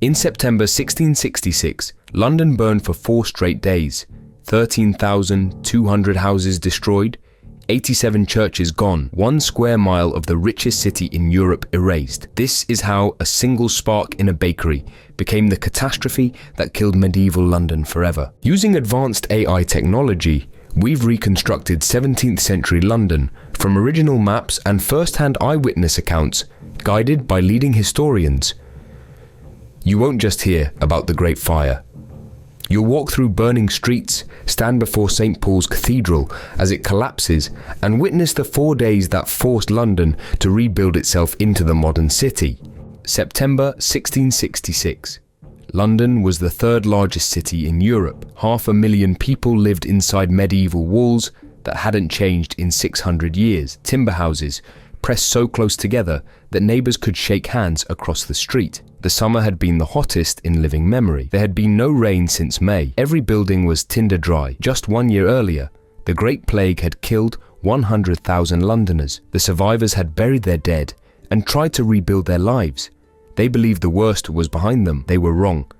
In September 1666, London burned for 4 straight days, 13,200 houses destroyed, 87 churches gone, 1 square mile of the richest city in Europe erased. This is how a single spark in a bakery became the catastrophe that killed medieval London forever. Using advanced AI technology, we've reconstructed 17th century London from original maps and first-hand eyewitness accounts, guided by leading historians. You won't just hear about the Great Fire. You'll walk through burning streets, stand before St. Paul's Cathedral as it collapses, and witness the 4 days that forced London to rebuild itself into the modern city. September 1666. London was the 3rd largest city in Europe. 500,000 people lived inside medieval walls that hadn't changed in 600 years. Timber houses, pressed so close together that neighbors could shake hands across the street. The summer had been the hottest in living memory. There had been no rain since May. Every building was tinder dry. Just 1 year earlier, the Great Plague had killed 100,000 Londoners. The survivors had buried their dead and tried to rebuild their lives. They believed the worst was behind them. They were wrong.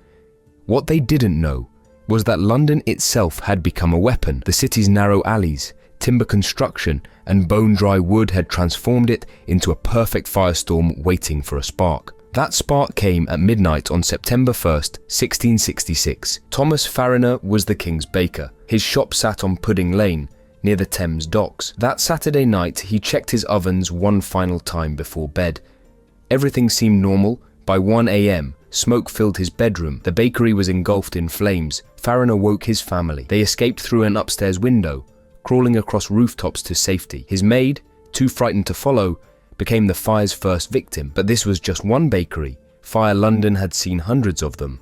What they didn't know was that London itself had become a weapon. The city's narrow alleys, timber construction, and bone-dry wood had transformed it into a perfect firestorm waiting for a spark. That spark came at midnight on September 1st, 1666. Thomas Farynor was the king's baker. His shop sat on Pudding Lane, near the Thames docks. That Saturday night, he checked his ovens one final time before bed. Everything seemed normal. By 1 a.m., smoke filled his bedroom. The bakery was engulfed in flames. Farynor woke his family. They escaped through an upstairs window, crawling across rooftops to safety. His maid, too frightened to follow, became the fire's first victim. But this was just one bakery. Fire London had seen hundreds of them.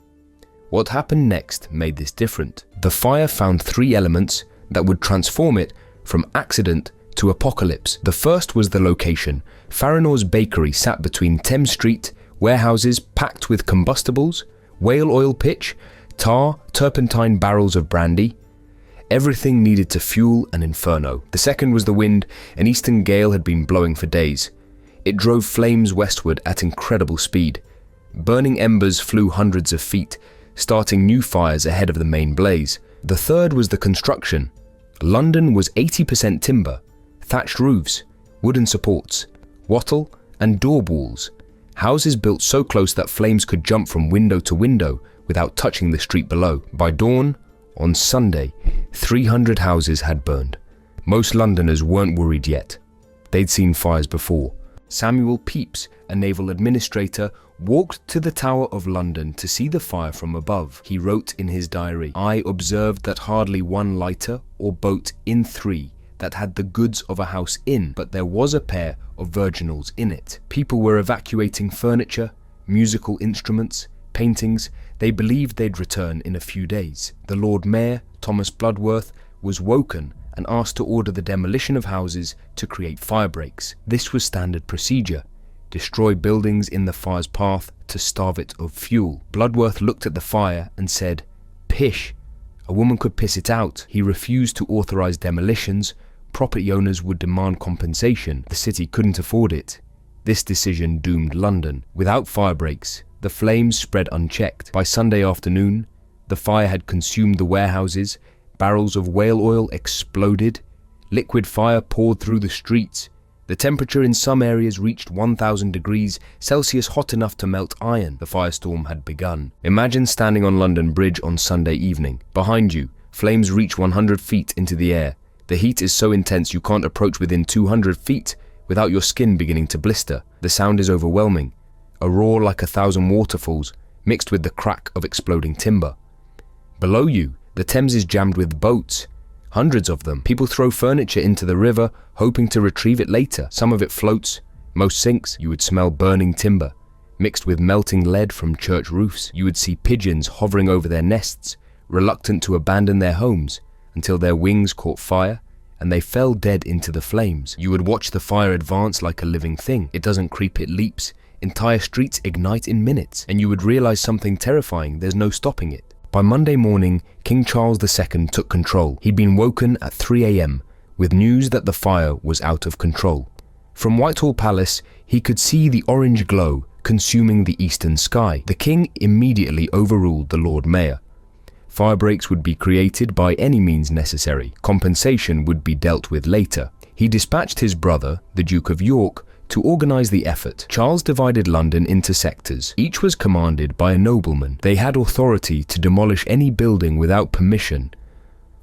What happened next made this different. The fire found 3 elements that would transform it from accident to apocalypse. The first was the location. Farynor's bakery sat between Thames Street, warehouses packed with combustibles, whale oil pitch, tar, turpentine barrels of brandy. Everything needed to fuel an inferno. The second was the wind. An eastern gale had been blowing for days. It drove flames westward at incredible speed. Burning embers flew hundreds of feet, starting new fires ahead of the main blaze. The third was the construction. London was 80% timber, thatched roofs, wooden supports, wattle, and door walls. Houses built so close that flames could jump from window to window without touching the street below. By dawn, on Sunday, 300 houses had burned. Most Londoners weren't worried yet. They'd seen fires before. Samuel Pepys, a naval administrator, walked to the Tower of London to see the fire from above. He wrote in his diary, "I observed that hardly one lighter or boat in 3 that had the goods of a house in, but there was a pair of virginals in it." People were evacuating furniture, musical instruments, paintings. They believed they'd return in a few days. The Lord Mayor, Thomas Bloodworth, was woken and asked to order the demolition of houses to create fire breaks. This was standard procedure. Destroy buildings in the fire's path to starve it of fuel. Bloodworth looked at the fire and said, "Pish, a woman could piss it out." He refused to authorize demolitions. Property owners would demand compensation. The city couldn't afford it. This decision doomed London. Without fire breaks, the flames spread unchecked. By Sunday afternoon, the fire had consumed the warehouses. Barrels of whale oil exploded. Liquid fire poured through the streets. The temperature in some areas reached 1,000 degrees Celsius, hot enough to melt iron. The firestorm had begun. Imagine standing on London Bridge on Sunday evening. Behind you, flames reach 100 feet into the air. The heat is so intense you can't approach within 200 feet without your skin beginning to blister. The sound is overwhelming. A roar like 1,000 waterfalls mixed with the crack of exploding timber. Below you, the Thames is jammed with boats. Hundreds of them. People throw furniture into the river, hoping to retrieve it later. Some of it floats, most sinks. You would smell burning timber, mixed with melting lead from church roofs. You would see pigeons hovering over their nests, reluctant to abandon their homes, until their wings caught fire and they fell dead into the flames. You would watch the fire advance like a living thing. It doesn't creep, it leaps. Entire streets ignite in minutes, and you would realize something terrifying. There's no stopping it. By Monday morning, King Charles II took control. He'd been woken at 3 a.m. with news that the fire was out of control. From Whitehall Palace, he could see the orange glow consuming the eastern sky. The king immediately overruled the Lord Mayor. Firebreaks would be created by any means necessary. Compensation would be dealt with later. He dispatched his brother, the Duke of York, to organise the effort. Charles divided London into sectors. Each was commanded by a nobleman. They had authority to demolish any building without permission.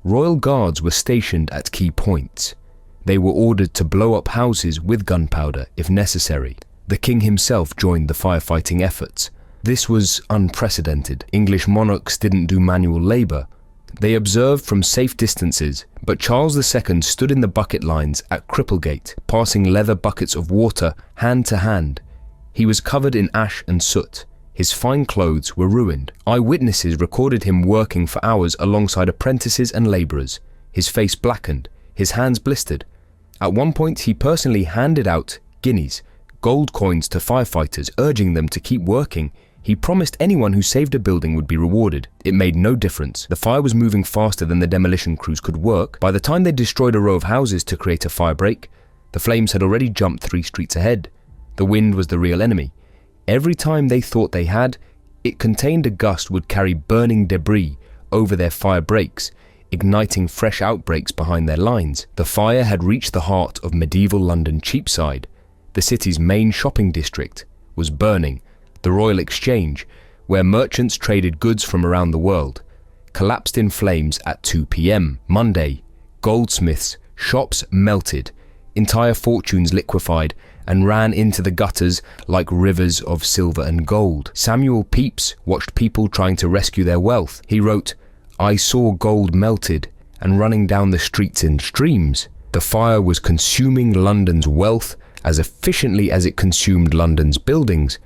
Royal guards were stationed at key points. They were ordered to blow up houses with gunpowder if necessary. The king himself joined the firefighting efforts. This was unprecedented. English monarchs didn't do manual labour. They observed from safe distances, but Charles II stood in the bucket lines at Cripplegate, passing leather buckets of water hand to hand. He was covered in ash and soot. His fine clothes were ruined. Eyewitnesses recorded him working for hours alongside apprentices and labourers. His face blackened, his hands blistered. At one point, he personally handed out guineas, gold coins to firefighters, urging them to keep working. He promised anyone who saved a building would be rewarded. It made no difference. The fire was moving faster than the demolition crews could work. By the time they destroyed a row of houses to create a firebreak, the flames had already jumped 3 streets ahead. The wind was the real enemy. Every time they thought they had, it contained a gust would carry burning debris over their fire breaks, igniting fresh outbreaks behind their lines. The fire had reached the heart of medieval London Cheapside. The city's main shopping district was burning. The Royal Exchange, where merchants traded goods from around the world, collapsed in flames at 2 p.m. Monday, goldsmiths' shops melted, entire fortunes liquefied and ran into the gutters like rivers of silver and gold. Samuel Pepys watched people trying to rescue their wealth. He wrote, "I saw gold melted and running down the streets in streams." The fire was consuming London's wealth as efficiently as it consumed London's buildings,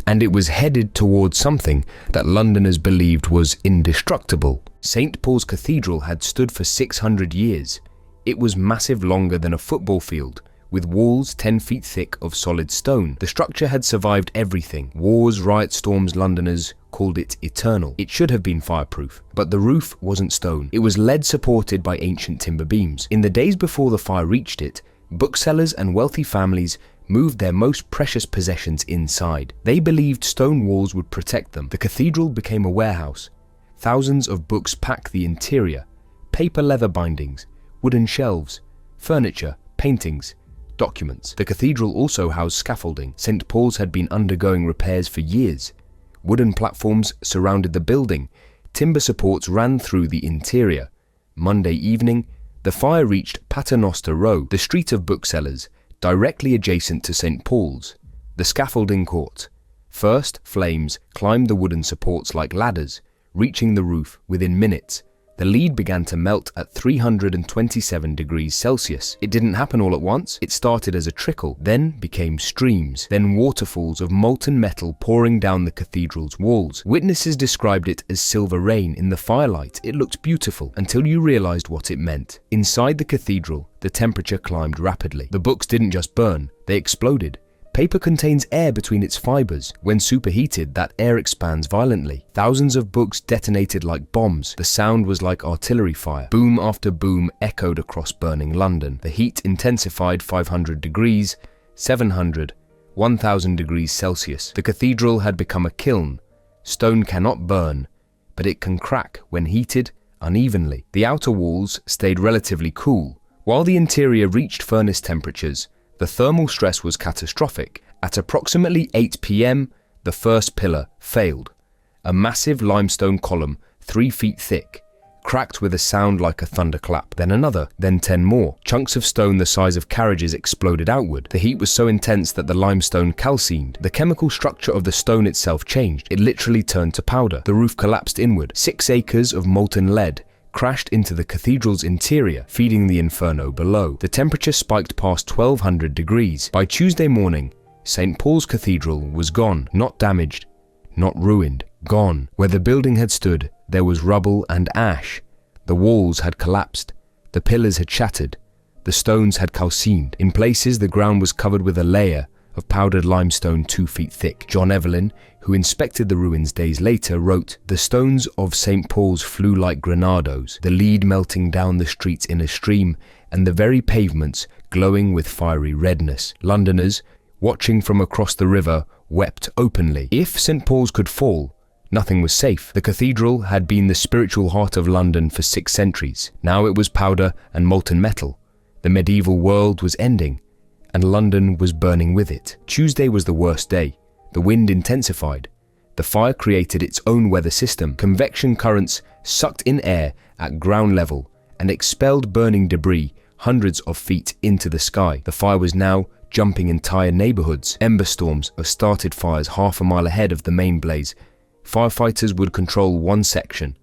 and it was headed towards something that Londoners believed was indestructible. St. Paul's Cathedral had stood for 600 years. It was massive, longer than a football field, with walls 10 feet thick of solid stone. The structure had survived everything. Wars, riot storms. Londoners called it eternal. It should have been fireproof, but the roof wasn't stone. It was lead supported by ancient timber beams. In the days before the fire reached it, booksellers and wealthy families moved their most precious possessions inside. They believed stone walls would protect them. The cathedral became a warehouse. Thousands of books packed the interior. Paper leather bindings, wooden shelves, furniture, paintings, documents. The cathedral also housed scaffolding. St. Paul's had been undergoing repairs for years. Wooden platforms surrounded the building. Timber supports ran through the interior. Monday evening, the fire reached Paternoster Row, the street of booksellers, directly adjacent to St. Paul's. The scaffolding caught. First, flames climbed the wooden supports like ladders, reaching the roof within minutes. The lead began to melt at 327 degrees Celsius. It didn't happen all at once. It started as a trickle, then became streams, then waterfalls of molten metal pouring down the cathedral's walls. Witnesses described it as silver rain in the firelight. It looked beautiful until you realized what it meant. Inside the cathedral, the temperature climbed rapidly. The books didn't just burn, they exploded. Paper contains air between its fibers. When superheated, that air expands violently. Thousands of books detonated like bombs. The sound was like artillery fire. Boom after boom echoed across burning London. The heat intensified 500 degrees, 700, 1000 degrees Celsius. The cathedral had become a kiln. Stone cannot burn, but it can crack when heated unevenly. The outer walls stayed relatively cool. While the interior reached furnace temperatures, the thermal stress was catastrophic. At approximately 8 p.m., the first pillar failed. A massive limestone column, 3 feet thick, cracked with a sound like a thunderclap. Then another, then 10 more. Chunks of stone the size of carriages exploded outward. The heat was so intense that the limestone calcined. The chemical structure of the stone itself changed. It literally turned to powder. The roof collapsed inward. 6 acres of molten lead crashed into the cathedral's interior, feeding the inferno below. The temperature spiked past 1200 degrees. By Tuesday morning, St. Paul's Cathedral was gone, not damaged, not ruined, gone. Where the building had stood, there was rubble and ash. The walls had collapsed. The pillars had shattered. The stones had calcined. In places, the ground was covered with a layer of powdered limestone 2 feet thick. John Evelyn, who inspected the ruins days later, wrote, "The stones of St. Paul's flew like grenadoes, the lead melting down the streets in a stream, and the very pavements glowing with fiery redness. Londoners, watching from across the river, wept openly. If St. Paul's could fall, nothing was safe. The cathedral had been the spiritual heart of London for 6 centuries. Now it was powder and molten metal. The medieval world was ending, and London was burning with it. Tuesday was the worst day. The wind intensified. The fire created its own weather system. Convection currents sucked in air at ground level and expelled burning debris hundreds of feet into the sky. The fire was now jumping entire neighborhoods. Ember storms started fires half a mile ahead of the main blaze. Firefighters would control one section,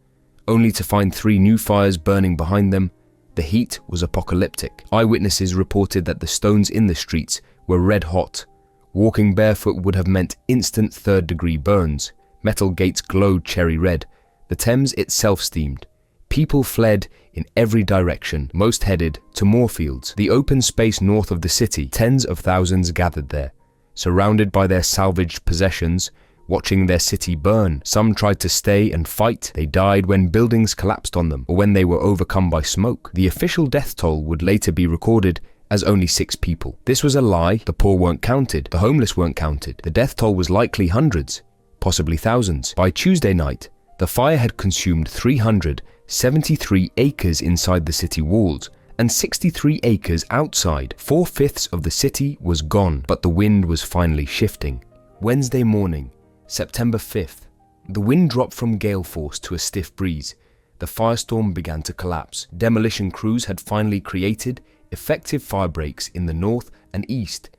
only to find 3 new fires burning behind them. The heat was apocalyptic. Eyewitnesses reported that the stones in the streets were red hot. Walking barefoot would have meant instant 3rd-degree burns. Metal gates glowed cherry red. The Thames itself steamed. People fled in every direction, most headed to Moorfields, the open space north of the city. Tens of thousands gathered there, surrounded by their salvaged possessions, watching their city burn. Some tried to stay and fight. They died when buildings collapsed on them or when they were overcome by smoke. The official death toll would later be recorded as only 6 people. This was a lie. The poor weren't counted. The homeless weren't counted. The death toll was likely hundreds, possibly thousands. By Tuesday night, the fire had consumed 373 acres inside the city walls and 63 acres outside. 4/5 of the city was gone, but the wind was finally shifting. Wednesday morning, September 5th, the wind dropped from gale force to a stiff breeze. The firestorm began to collapse. Demolition crews had finally created effective fire breaks in the north and east.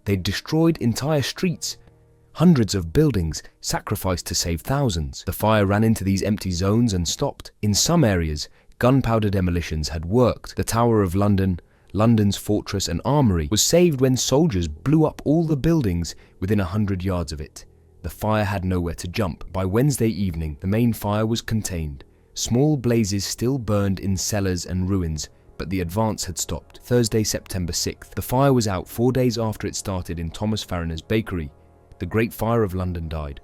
They destroyed entire streets. Hundreds of buildings sacrificed to save thousands. The fire ran into these empty zones and stopped. In some areas, gunpowder demolitions had worked. The Tower of London, London's fortress and armory, was saved when soldiers blew up all the buildings within 100 yards of it. The fire had nowhere to jump. By Wednesday evening, the main fire was contained. Small blazes still burned in cellars and ruins, but the advance had stopped. Thursday, September 6th. The fire was out 4 days after it started in Thomas Farynor's bakery. The Great Fire of London died.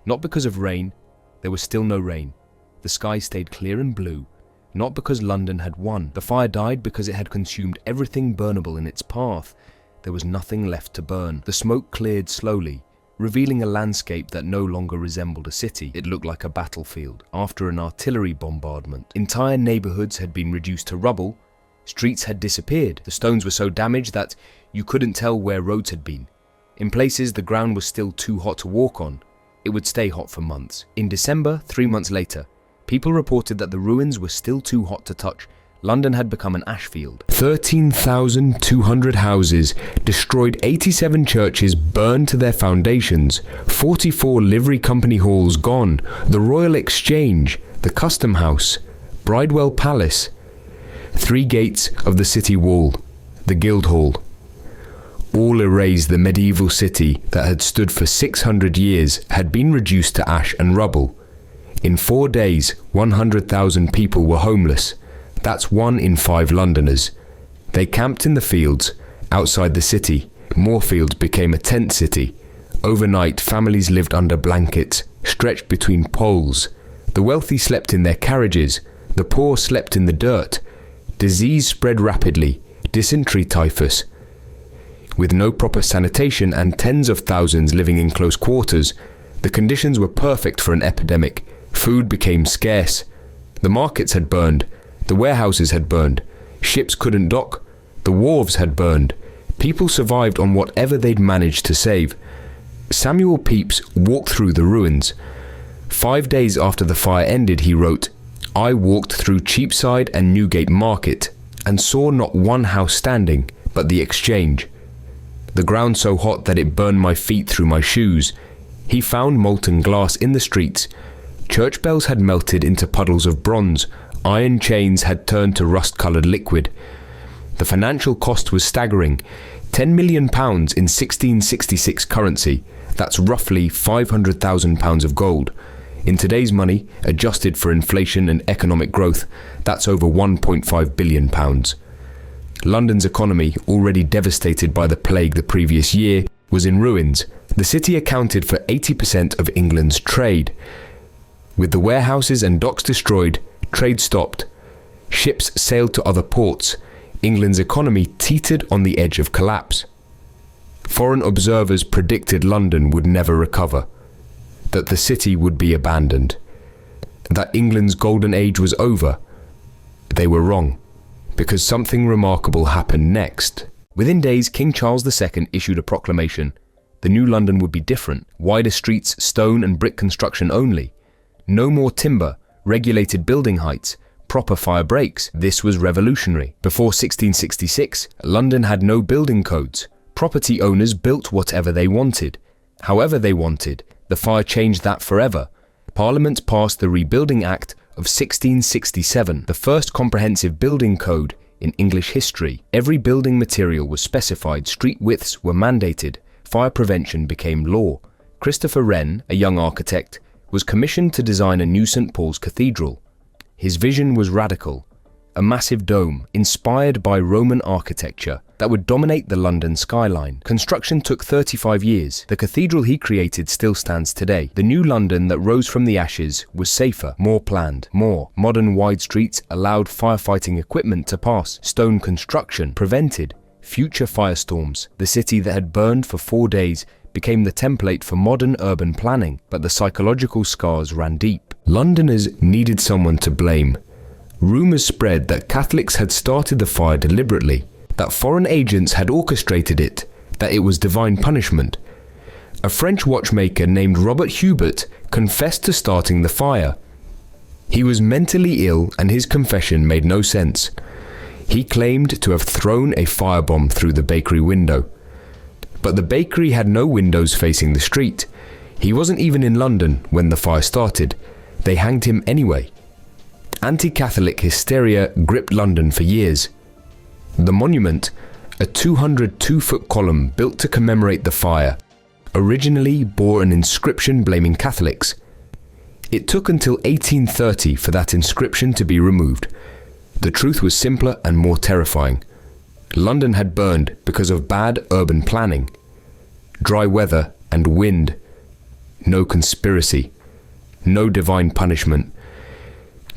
Not because of rain. There was still no rain. The sky stayed clear and blue. Not because London had won. The fire died because it had consumed everything burnable in its path. There was nothing left to burn. The smoke cleared slowly, revealing a landscape that no longer resembled a city. It looked like a battlefield after an artillery bombardment. Entire neighborhoods had been reduced to rubble. Streets had disappeared. The stones were so damaged that you couldn't tell where roads had been. In places, the ground was still too hot to walk on. It would stay hot for months. In December, 3 months later, people reported that the ruins were still too hot to touch. London had become an ash field. 13,200 houses destroyed, 87 churches burned to their foundations, 44 livery company halls gone, the Royal Exchange, the Custom House, Bridewell Palace, 3 gates of the city wall, the Guildhall. All erased. The medieval city that had stood for 600 years had been reduced to ash and rubble. In 4 days, 100,000 people were homeless. That's 1 in 5 Londoners. They camped in the fields outside the city. Moorfields became a tent city. Overnight, families lived under blankets stretched between poles. The wealthy slept in their carriages. The poor slept in the dirt. Disease spread rapidly. Dysentery, typhus. With no proper sanitation and tens of thousands living in close quarters, the conditions were perfect for an epidemic. Food became scarce. The markets had burned. The warehouses had burned. Ships couldn't dock. The wharves had burned. People survived on whatever they'd managed to save. Samuel Pepys walked through the ruins. 5 days after the fire ended, he wrote, "I walked through Cheapside and Newgate Market and saw not one house standing, but the Exchange. The ground so hot that it burned my feet through my shoes." He found molten glass in the streets. Church bells had melted into puddles of bronze. Iron chains had turned to rust-coloured liquid. The financial cost was staggering. £10 million in 1666 currency. That's roughly £500,000 of gold. In today's money, adjusted for inflation and economic growth, that's over £1.5 billion. London's economy, already devastated by the plague the previous year, was in ruins. The city accounted for 80% of England's trade. With the warehouses and docks destroyed, trade stopped. Ships sailed to other ports. England's economy teetered on the edge of collapse. Foreign observers predicted London would never recover, that the city would be abandoned, that England's golden age was over. They were wrong, because something remarkable happened next. Within days, King Charles II issued a proclamation. The new London would be different, wider streets, stone and brick construction only. No more timber, regulated building heights, proper fire breaks. This was revolutionary. Before 1666, London had no building codes. Property owners built whatever they wanted, however they wanted. The fire changed that forever. Parliament passed the Rebuilding Act of 1667, the first comprehensive building code in English history. Every building material was specified, street widths were mandated, fire prevention became law. Christopher Wren, a young architect, was commissioned to design a new St. Paul's Cathedral. His vision was radical, a massive dome inspired by Roman architecture that would dominate the London skyline. Construction took 35 years. The cathedral he created still stands today. The new London that rose from the ashes was safer, more planned, more modern wide streets allowed firefighting equipment to pass. Stone construction prevented future firestorms. The city that had burned for 4 days became the template for modern urban planning, but the psychological scars ran deep. Londoners needed someone to blame. Rumours spread that Catholics had started the fire deliberately, that foreign agents had orchestrated it, that it was divine punishment. A French watchmaker named Robert Hubert confessed to starting the fire. He was mentally ill and his confession made no sense. He claimed to have thrown a firebomb through the bakery window. But the bakery had no windows facing the street. He wasn't even in London when the fire started. They hanged him anyway. Anti-Catholic hysteria gripped London for years. The monument, a 202-foot column built to commemorate the fire, originally bore an inscription blaming Catholics. It took until 1830 for that inscription to be removed. The truth was simpler and more terrifying. London had burned because of bad urban planning, dry weather and wind. No conspiracy, no divine punishment.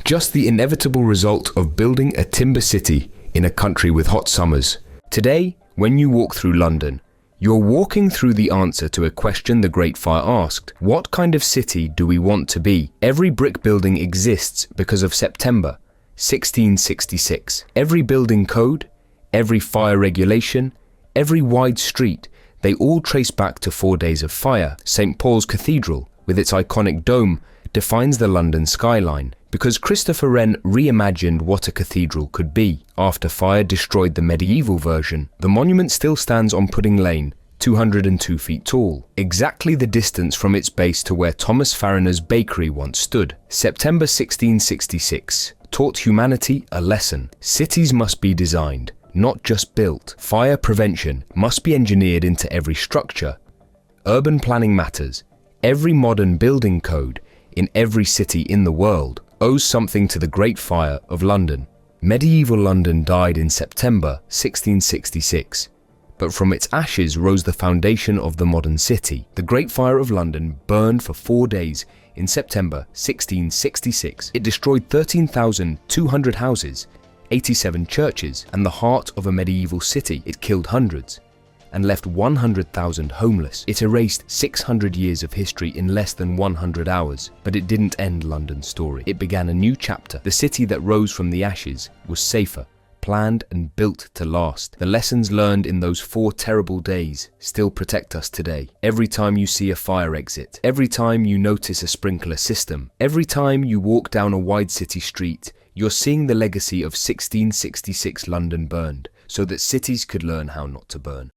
Just the inevitable result of building a timber city in a country with hot summers. Today, when you walk through London, you're walking through the answer to a question the Great Fire asked. What kind of city do we want to be? Every brick building exists because of September 1666. Every building code, every fire regulation, every wide street, they all trace back to 4 days of fire. St. Paul's Cathedral, with its iconic dome, defines the London skyline, because Christopher Wren reimagined what a cathedral could be. After fire destroyed the medieval version, the monument still stands on Pudding Lane, 202 feet tall, exactly the distance from its base to where Thomas Farynor's bakery once stood. September 1666 taught humanity a lesson. Cities must be designed, not just built. Fire prevention must be engineered into every structure. Urban planning matters. Every modern building code in every city in the world owes something to the Great Fire of London. Medieval London died in September 1666, but from its ashes rose the foundation of the modern city. The Great Fire of London burned for 4 days in September 1666. It destroyed 13,200 houses, 87 churches, and the heart of a medieval city. It killed hundreds and left 100,000 homeless. It erased 600 years of history in less than 100 hours. But it didn't end London's story. It began a new chapter. The city that rose from the ashes was safer, planned and built to last. The lessons learned in those 4 terrible days still protect us today. Every time you see a fire exit, every time you notice a sprinkler system, every time you walk down a wide city street, you're seeing the legacy of 1666 London burned, so that cities could learn how not to burn.